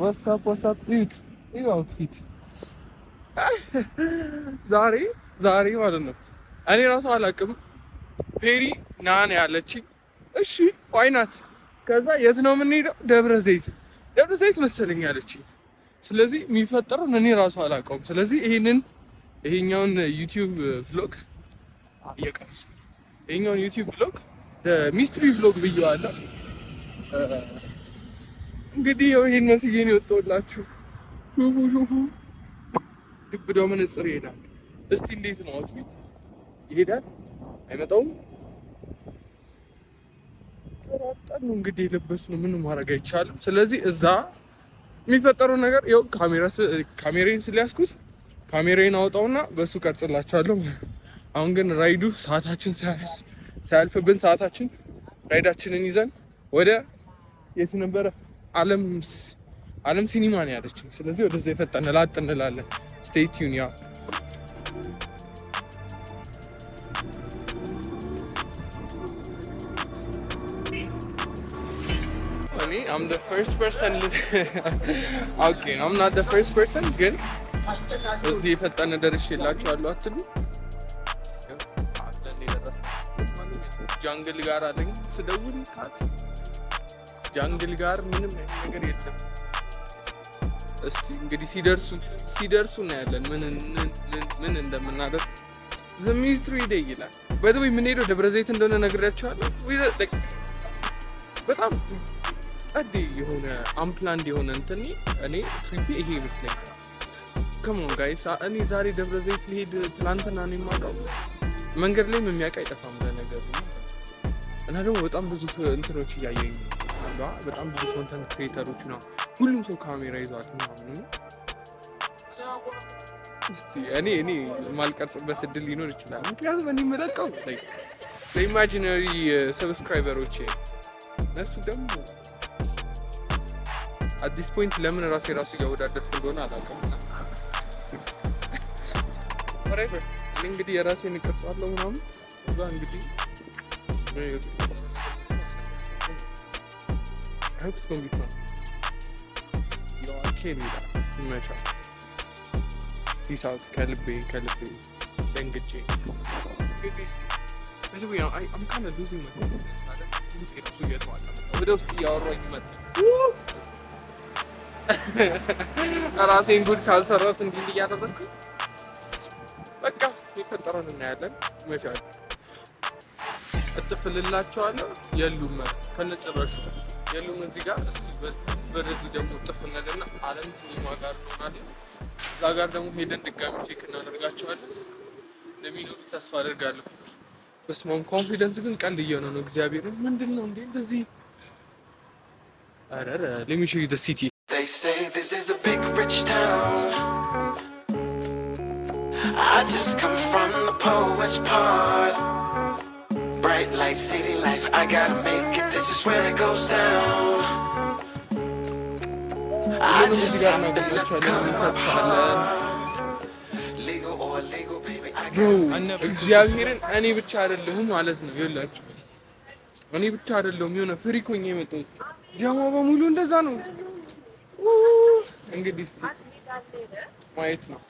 ዋትስአፕ ይኸው አውትፊት ዛሬ ማለት ነው። እኔ ራሱ አላውቅም። ፔሪ ናን ያለችኝ እሺ ዋይናት። ከዛ የት ነው የምንሄደው? ደብረ ዘይት መሰለኝ ያለችኝ። ስለዚህ የሚፈጠረውን እኔ ራሱ አላውቀውም። ስለዚህ ይሄኛውን ዩቲዩብ ቭሎግ እየቀረስኩ ይሄኛውን ዩቲዩብ ቭሎግ ሚስትሪ ቭሎግ ብየዋለሁ። እንግዲህ ይሄን መስዬ ነው የወጣሁላችሁ። ሹፉ ግብዳው መነጽር ይሄዳል። እስቲ እንዴት ነው አውትፊት? ይሄዳል አይመጣውም? ተራጣን ነው እንግዲህ የለበስነው። ምንም ማድረግ አይቻልም። ስለዚህ እዛ የሚፈጠረው ነገር ይኸው ካሜራዬን ስለያዝኩት ካሜራዬን አወጣውና በሱ ቀርጽላችኋለሁ። አሁን ግን ራይዱ ሰዓታችን ሳያልፍብን ራይዳችንን ይዘን ወደ የት ነበረ? ዓለም ሲኒማ ነው ያለችኝ። ስለዚህ ወደዛ የፈጠነ ላጥ እንላለን። ስቴይ ቲዩን ያ I'm the first person okay, I'm not the first person ግን እዚህ የፈጠነ ደርሼላችኋለሁ አትሉ። ጃንግል ጋር አለኝ ስደውል ጃንግል ጋር ምንም ነገር የለም። እስቲ እንግዲህ ሲደርሱ እናያለን ምን እንደምናደርግ። The mystery day ይላል። በደው የምንሄደው ደብረ ዘይት እንደሆነ ነግሬያችኋለሁ። በጣም ጸዴ የሆነ አምፕላንድ የሆነ እንትን እኔ ትሪፒ ይሄ ይመስለኛል። ከሞን ጋይስ እኔ ዛሬ ደብረ ዘይት ልሄድ ትናንትና ነው የማውቀው። መንገድ ላይ የሚያውቅ አይጠፋም ለነገሩ። እና ደግሞ በጣም ብዙ እንትኖች እያየኝ ነው። በጣም ብዙ ኮንተንት ክሬተሮች ነው። ሁሉም ሰው ካሜራ ይዟል ምናምን። እስቲ እኔ ማልቀርጽበት እድል ሊኖር ይችላል። ምክንያቱም እኔ የምለቀው ለኢማጂነሪ ሰብስክራይበሮቼ እነሱ ደግሞ አዲስ ፖይንት ለምን ራሱ እያወዳደርኩ እንደሆነ አላውቅም። ወሬቨር እንግዲህ የራሴን እቀርጻለሁ ምናምን እዛ እንግዲህ አይሆፕስ ኮምፒውተር ይላል ይመቻል። ፒስ አውት ከልቤ ደንግጬ I'm kind of losing my ወደ ውስጥ እያወራኝ መጣ። ራሴን ጉድ ካልሰራት እንዲህ እያደረግኩ በቃ የሚፈጠረውን እናያለን። መቻል እጥፍልላቸዋለሁ። የሉም ከነጨራሹ የሉም እዚህ ጋር። በዚህ ደግሞ ጥፍ ነገርና ዓለም ሲኒማ ጋር እንሆናለን። እዛ ጋር ደግሞ ሄደን ድጋሚ ቼክ እናደርጋቸዋለን። ለሚኖሩ ተስፋ አደርጋለሁ። በስመ አብ ኮንፊደንስ ግን ቀልድ እየሆነ ነው። እግዚአብሔርን ምንድን ነው እንዴ እንደዚህ? ኧረ let me show you the city. They say this is a big rich town. I just come from the poet's part. Bright light city life, I gotta make it. This is where it goes down. I just happen to come up hard. Legal or illegal, baby, I gotta. እግዚአብሔርን እኔ ብቻ አይደለሁም ማለት ነው። ይኸውላችሁ እኔ ብቻ አይደለሁም። የሆነ ፍሪክ ሆኜ የመጣሁት ጀማ በሙሉ እንደዛ ነው። እንግዲህ እስቲ ማየት ነው።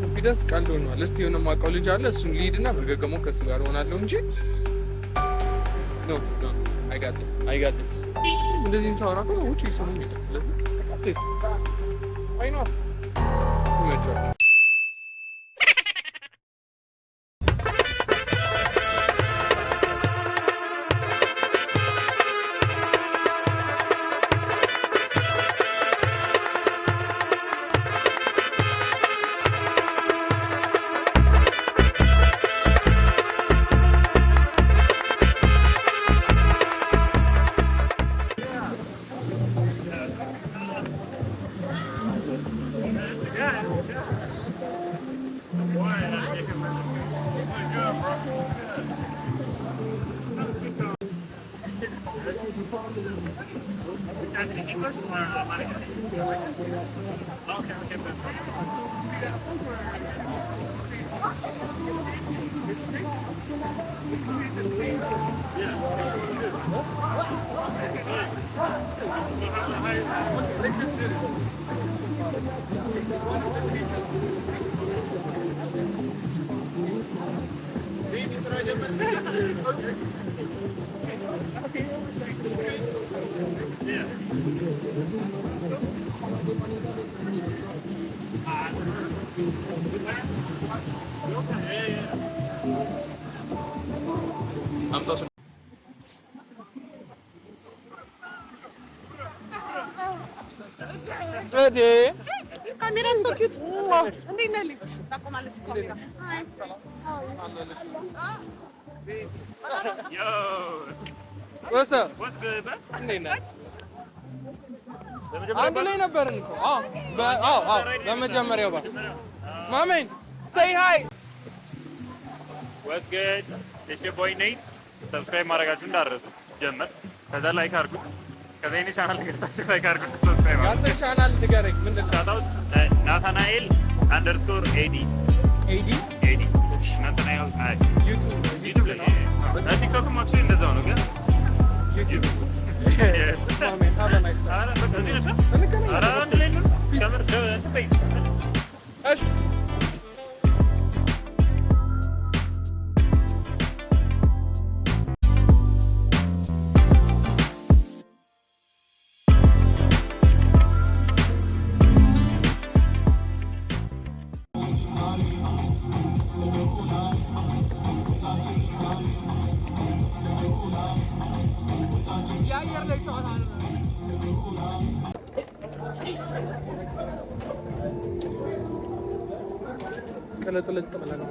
ኮንፊደንስ ቀልድ ሆኗል። እስቲ የሆነ የማውቀው ልጅ አለ። እሱን ልሂድና በገገሞ ከእሱ ጋር ሆናለሁ እንጂ ኖ I got this እንደዚህ ሳውራ እኮ ውጪ ሰው ነው። ስለዚህ why not ይመቻችሁ። Ready? Kamera is so cute. Hindi nali. Ako malas ko kamera. Hi. Yo. What's up? What's good, man? እንዴት ነህ? አንድ ላይ ነበርን እኮ። አዎ በመጀመሪያው ባስ ማሜን say hi. What's good? It's your boy Nate. Subscribe ማድረጋችሁ እንዳትረሱ። ጀመር ከዛ ላይክ አድርጉ። ከዛ የኔ ቻናል ገብታችሁ ላይክ አድርጉ። ሰብስክራይብ አድርጉ። ያንተ ቻናል ንገረኝ። ምንድን ነው? ሻታውት ናታናኤል _AD ናታናኤል ዩቲዩብ ላይ ቲክቶክም አክቹዋሊ እንደዛው ነው ግን ዩቲዩብ ማሜን have a nice time. እሺ ቅልጥልጥ ብለን ነው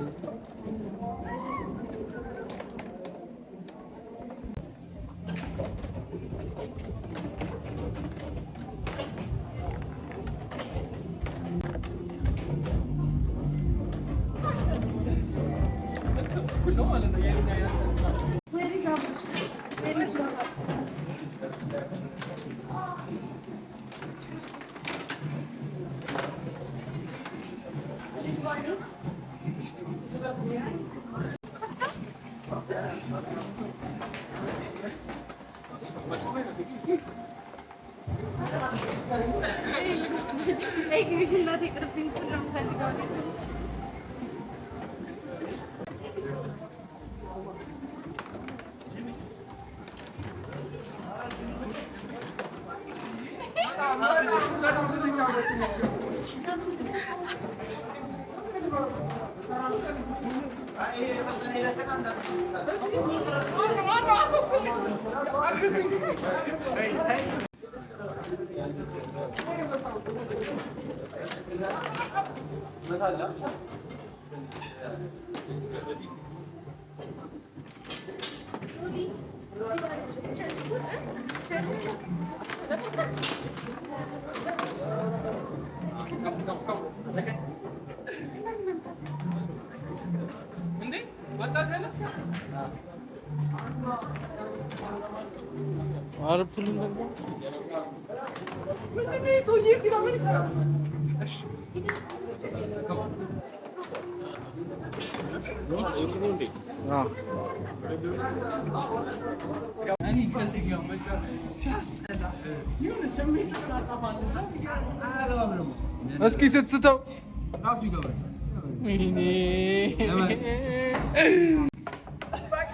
እስኪ ስትስተው ራሱ ይገባል። ወይኔ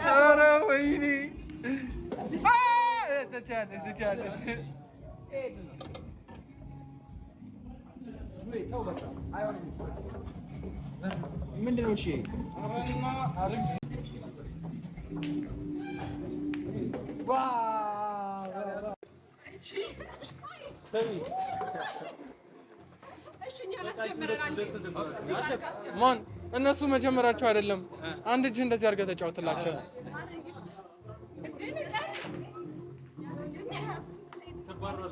ኧረ ወይኔ ተቻለሽ ምንድን ነው? እሺ ማን እነሱ መጀመራቸው አይደለም። አንድ እጅ እንደዚህ አድርገህ ተጫውትላቸው።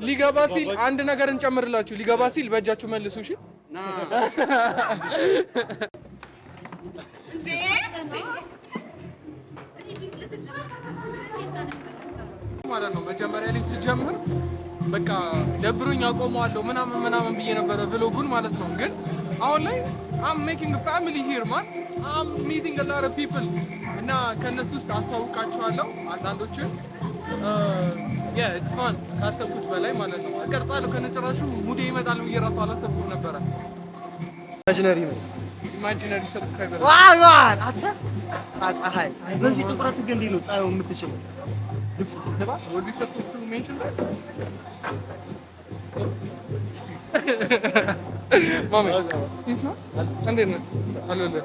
ሊገባ ሲል አንድ ነገር እንጨምርላችሁ። ሊገባ ሲል በእጃችሁ መልሱ። እሺ ማለት ነው። መጀመሪያ ላይ ሲጀምር በቃ ደብሮኝ አቆመዋለሁ ምናምን ብዬ ነበረ ብሎጉን ማለት ነው። ግን አሁን ላይ I'm making a family here man. I'm meeting a lot of people እና ከነሱ ውስጥ አስተዋውቃቸዋለሁ አንዳንዶችን ኢትስ ፋን ካሰብኩት በላይ ማለት ነው። እቀርጻለሁ ከነጭራሹ ሙዴ ይመጣል ብዬ እራሱ አላሰብኩም ነበረ። ኢማጂነሪ ነው ኢማጂነሪ ሰብስክራይበር አንተ ፀሐይ በዚህ ጥቁረት ግን እንዴት ነው ፀሐዩ የምትችለው? ልብስ ሲሰባ ወዚህ ሰጥቶ ሜንሽን ማማ እንዴት ነህ? አለሁልህ።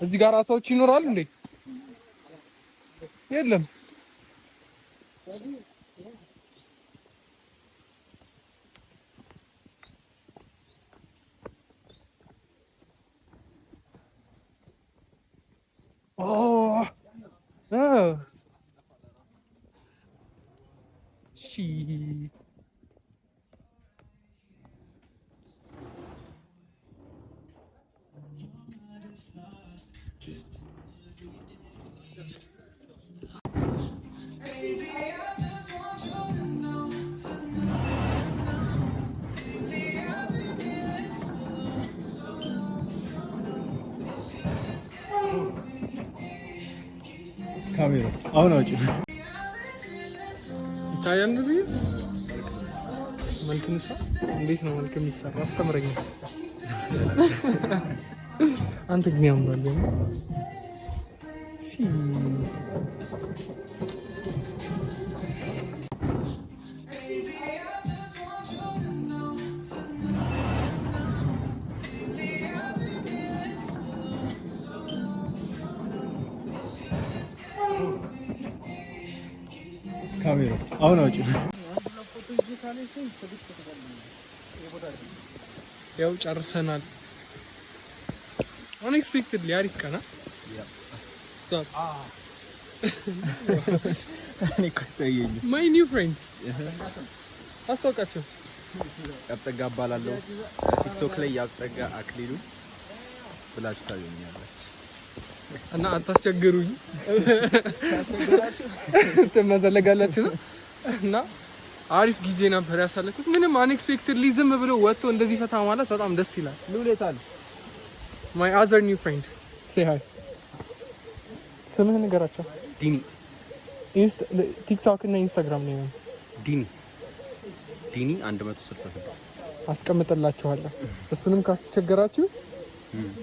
እዚህ ጋር ሰዎች ይኖራሉ እንዴ? የለም። Shit. ካሜራ አሁን አውጪ ይታያል። እንደዚህ መልክ ምሳ እንዴት ነው መልክ የሚሰራ? አስተምረኝ እስኪ። አንተ ግን ያምራል። ካሜራ አሁን አውጪ። ያው ጨርሰናል። አንኤክስፔክትድሊ አሪፍ ቀና ማይ ኒው ፍሬንድ አስታውቃቸው። ያብጸጋ እባላለሁ። ቲክቶክ ላይ ያብጸጋ አክሊሉ ብላችሁ ታገኛላችሁ። እና አታስቸግሩኝ ትመዘለጋላችሁ። እና አሪፍ ጊዜ ነበር ያሳለፍኩት። ምንም አንኤክስፔክትድሊ ዝም ብሎ ወጥቶ እንደዚህ ፈታ ማለት በጣም ደስ ይላል። ሉሌታል ማይ አዘር ኒው ፍሬንድ ሴይ ሃይ። ስምህን ንገራቸው። ዲኒ ቲክቶክ እና ኢንስታግራም ነው። ዲኒ 166 አስቀምጥላችኋለሁ። እሱንም ካስቸገራችሁ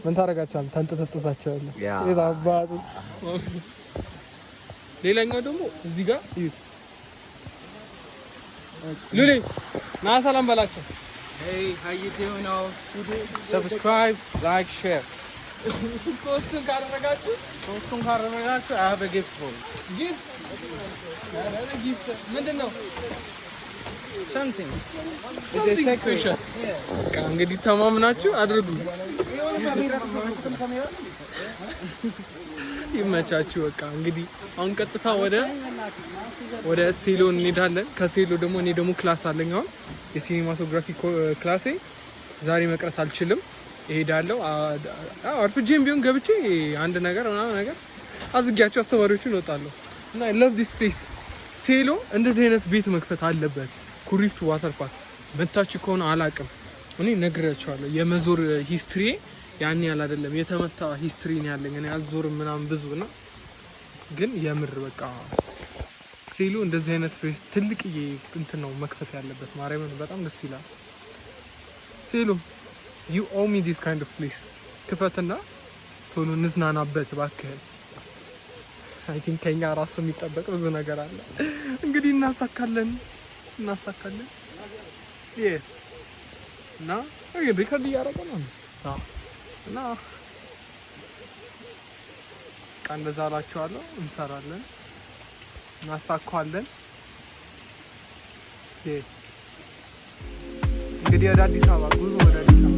ምን ታደርጋችኋለህ? ታንጠጠጥሳችኋለህ። አባቱ ሌላኛው ደግሞ እዚህ ጋር እዩት። ሉሌ ና ሰላም በላቸው። Hey, how you doing all? ሰብስክራይብ ላይክ ሼር ሶስቱን ካደረጋችሁ I have a gift for you. ጊፍት ምንድን ነው? Something. It's a secret. በቃ እንግዲህ ተማምናችሁ አድርጉ። ይመቻችሁ። በቃ እንግዲህ አሁን ቀጥታ ወደ ሴሎ እንሄዳለን። ከሴሎ ደግሞ እኔ ደግሞ ክላስ አለኝ። አሁን የሲኒማቶግራፊ ክላሴ ዛሬ መቅረት አልችልም፣ እሄዳለሁ። አርፍጄም ቢሆን ገብቼ አንድ ነገር ምናምን ነገር አዝጊያቸው አስተማሪዎችን እወጣለሁ። እና I love this place። ሴሎ እንደዚህ አይነት ቤት መክፈት አለበት። ኩሪፍቱ ዋተር ፓርክ መታችሁ ከሆነ አላቅም፣ እኔ ነግሬያቸዋለሁ። የመዞር ሂስትሪ ያን ያህል አይደለም፣ የተመታ ሂስትሪ ነው ያለኝ። እኔ አልዞርም ምናምን ብዙ እና ግን የምር በቃ ሴሎ እንደዚህ አይነት ፕሌስ ትልቅዬ እንትን ነው መክፈት ያለበት። ማርያምን በጣም ደስ ይላል። ሴሎ you owe me this kind of place። ክፈትና ቶሎ እንዝናናበት እባክህ። አይ ቲንክ ከኛ ራሱ የሚጠበቅ ብዙ ነገር አለ። እንግዲህ እናሳካለን። እና ሪከርድ እያደረገ ነው እና እንደዛ እላችኋለሁ። እንሰራለን፣ እናሳካዋለን። እንግዲህ ወደ አዲስ አበባ ጉዞ ወደ አዲስ አበባ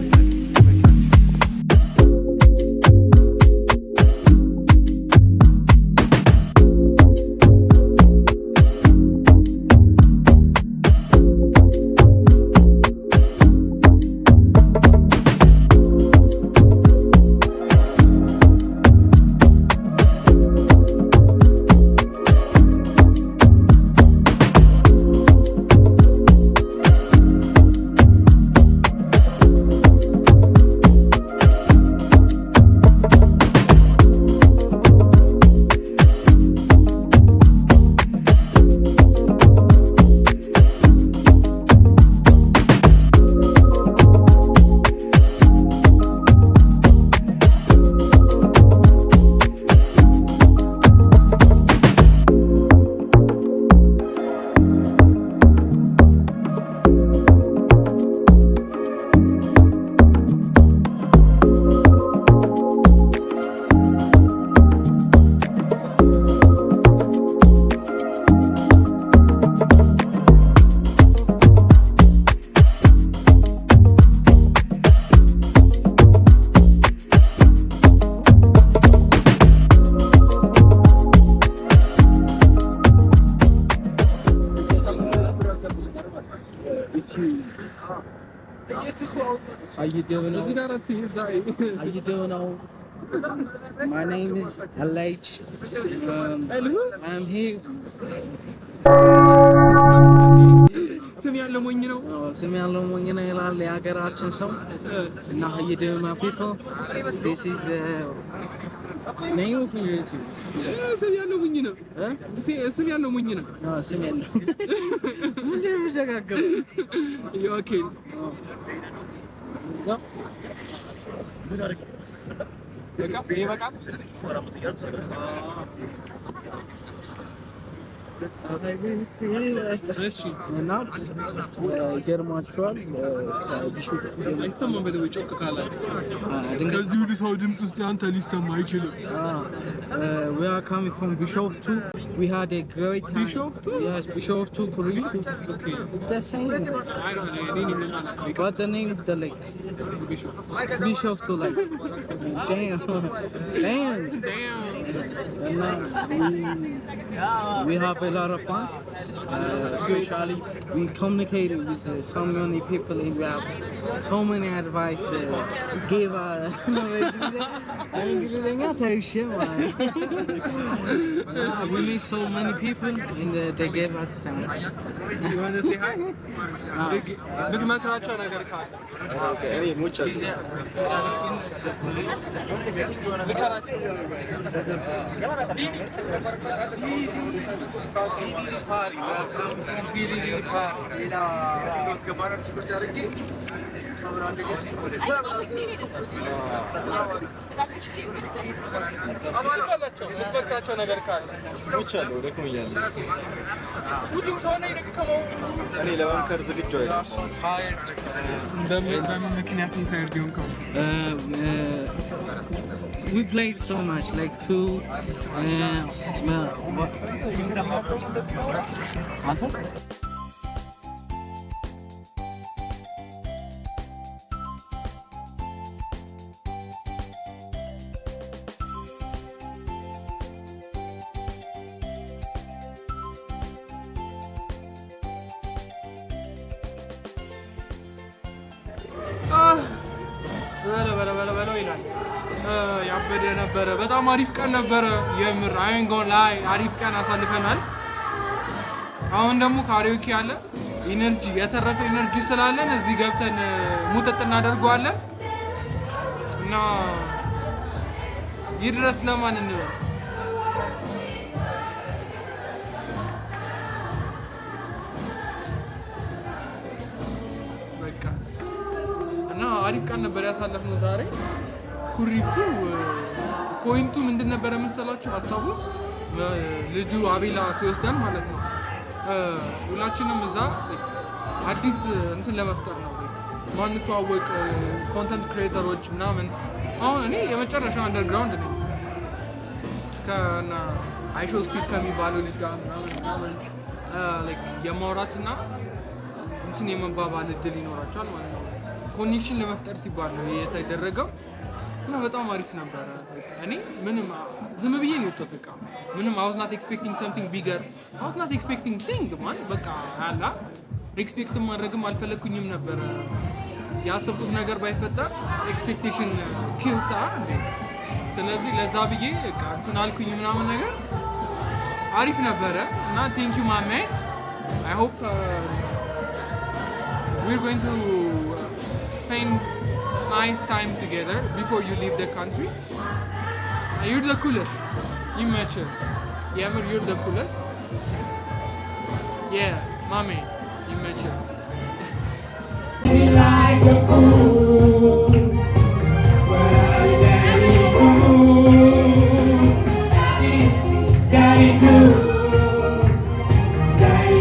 How you doing? እዚህ ጋር How you doing? My name is LH. I'm here. ስም ያለው ሞኝ ነው። ስም ያለው ሞኝ ነው ይላል የሀገራችን ሰው እና how you doing my people? This is name of YouTube. ስም ያለው ሞኝ ነው። ስም ያለው ሞኝ ነው። ስም ያለው ምንድን ነው የሚደጋገመው? ኦኬ Let's go. እና ይገርማችኋል አይሰማም። በደምብ ጮክ ካለ ከዚህ ሁሉ ሰው ድምፅ ውስጥ አንተ ሊሰማ አይችልም። We are coming from Bishoftu. We had a great time. Bishoftu? Yes, Bishoftu, Kurifu. Okay. The same. I don't know. What the name of the lake? Bishoftu Lake. Damn. And we have a lot of fun. Especially we communicated with so many people and we have so many advice. Give we meet so many people and they gave us some. You want to say hi? ብትመክራቸው ነገር ካለ ምትመክራቸው ነገር ካለ ሁሉም ሰው ነው የደከመው። እኔ ለመምከር ዝግጁ በምን ምክንያት ነው ታይርድ የሆንከው? We played so much, like two. በለው ይላል። ያበደ ነበረ። በጣም አሪፍ ቀን ነበረ። የምር አይንጎን ላይ አሪፍ ቀን አሳልፈናል። አሁን ደግሞ ካሪዮኪ አለ። ኢነርጂ የተረፈ ኢነርጂ ስላለን እዚህ ገብተን ሙጥጥ እናደርገዋለን እና ይድረስ ለማን እንበል። በቃ እና አሪፍ ቀን ነበር ያሳለፍነው ዛሬ። ኩሪፍቱ ፖይንቱ ምንድን ነበረ መሰላችሁ? ሀሳቡ ልጁ አቤላ ሲወስደን ማለት ነው ሁላችንም እዛ አዲስ እንትን ለመፍጠር ነው ማንተዋወቅ ኮንተንት ክሬተሮች ምናምን። አሁን እኔ የመጨረሻ አንደርግራውንድ ነኝ ከና አይሾ ስፒድ ከሚባለው ልጅ ጋር ምናምን የማውራትና እንትን የመባባል እድል ይኖራቸዋል ማለት ነው። ኮኔክሽን ለመፍጠር ሲባል ነው የተደረገው እና በጣም አሪፍ ነበረ። እኔ ምንም ዝም ብዬ ነው ተጠቃ ምንም I was not expecting something bigger. I was not expecting thing man በቃ አላ ኤክስፔክት ማድረግም አልፈለኩኝም ነበር። ያሰብኩት ነገር ባይፈጠር ኤክስፔክቴሽን ኪልስ እንዴ። ስለዚህ ለዛ ብዬ በቃ እንትን አልኩኝ ምናምን ነገር አሪፍ ነበረ እና thank you my man. I hope we're going to spend nice time together before you leave the country. You're the coolest. You mature. Yeah, you're the coolest. Yeah, mommy, you mature. Like a cool, well, daddy cool, daddy cool, daddy